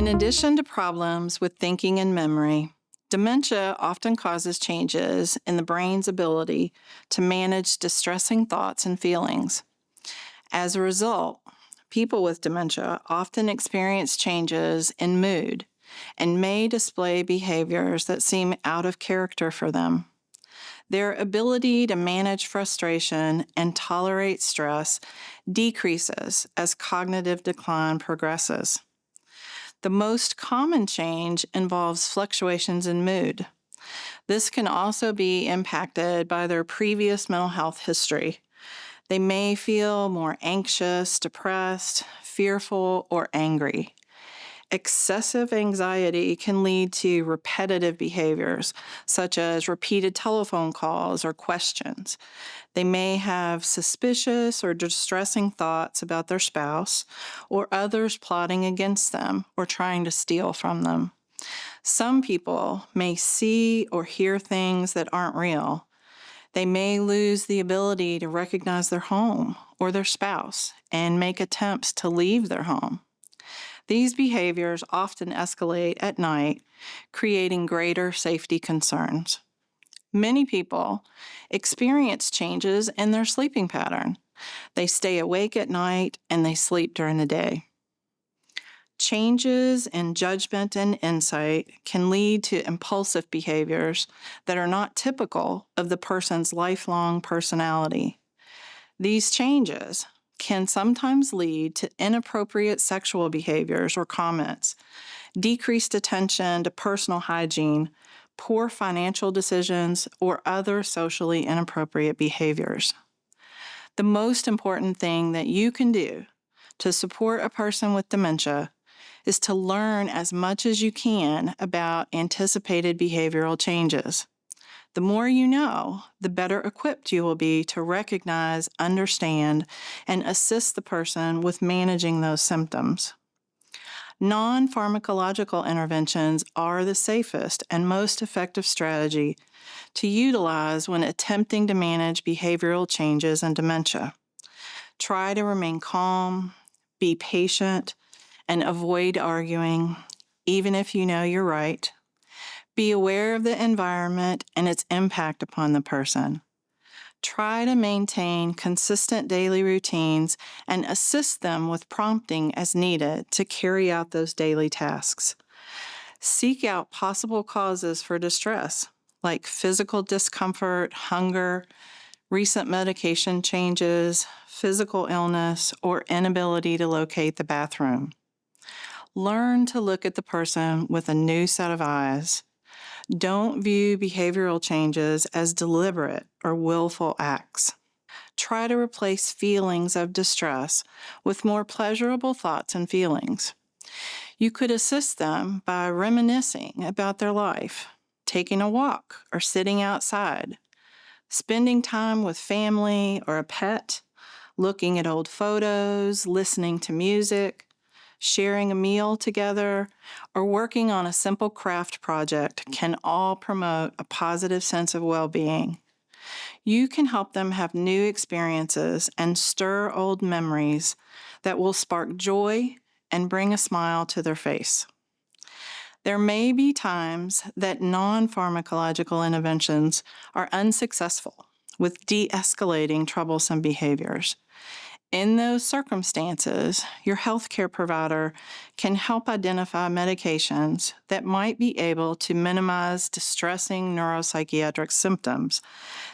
addition to problems with thinking and memory, dementia often causes changes in the brain's ability to manage distressing thoughts and feelings. As a result, people with dementia often experience changes in mood and may display behaviors that seem out of character for them. Their ability to manage frustration and tolerate stress decreases as cognitive decline progresses. The most common change involves fluctuations in mood. This can also be impacted by their previous mental health history. They may feel more anxious, depressed, fearful, or angry. Excessive anxiety can lead to repetitive behaviors, such as repeated telephone calls or questions. They may have suspicious or distressing thoughts about their spouse or others plotting against them or trying to steal from them. Some people may see or hear things that aren't real. They may lose the ability to recognize their home or their spouse and make attempts to leave their home. These behaviors often escalate at night, creating greater safety concerns. Many people experience changes in their sleeping pattern. They stay awake at night and they sleep during the day. Changes in judgment and insight can lead to impulsive behaviors that are not typical of the person's lifelong personality. These changes can sometimes lead to inappropriate sexual behaviors or comments, decreased attention to personal hygiene, poor financial decisions, or other socially inappropriate behaviors. The most important thing that you can do to support a person with dementia is to learn as much as you can about anticipated behavioral changes. The more you know, the better equipped you will be to recognize, understand, and assist the person with managing those symptoms. Non-pharmacological interventions are the safest and most effective strategy to utilize when attempting to manage behavioral changes in dementia. Try to remain calm, be patient, and avoid arguing, even if you know you're right. Be aware of the environment and its impact upon the person. Try to maintain consistent daily routines and assist them with prompting as needed to carry out those daily tasks. Seek out possible causes for distress, like physical discomfort, hunger, recent medication changes, physical illness, or inability to locate the bathroom. Learn to look at the person with a new set of eyes. Don't view behavioral changes as deliberate or willful acts. Try to replace feelings of distress with more pleasurable thoughts and feelings. You could assist them by reminiscing about their life, taking a walk or sitting outside, spending time with family or a pet, looking at old photos, listening to music, sharing a meal together, or working on a simple craft project can all promote a positive sense of well-being. You can help them have new experiences and stir old memories that will spark joy and bring a smile to their face. There may be times that non-pharmacological interventions are unsuccessful with de-escalating troublesome behaviors. In those circumstances, your healthcare provider can help identify medications that might be able to minimize distressing neuropsychiatric symptoms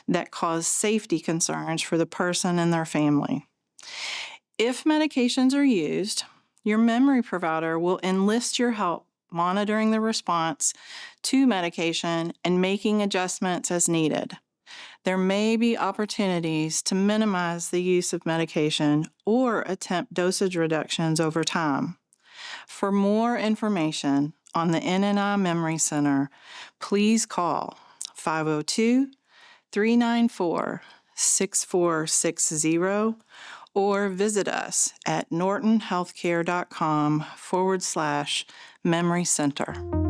that cause safety concerns for the person and their family. If medications are used, your memory provider will enlist your help monitoring the response to medication and making adjustments as needed. There may be opportunities to minimize the use of medication or attempt dosage reductions over time. For more information on the NNI Memory Center, please call 502-394-6460 or visit us at nortonhealthcare.com/memory center.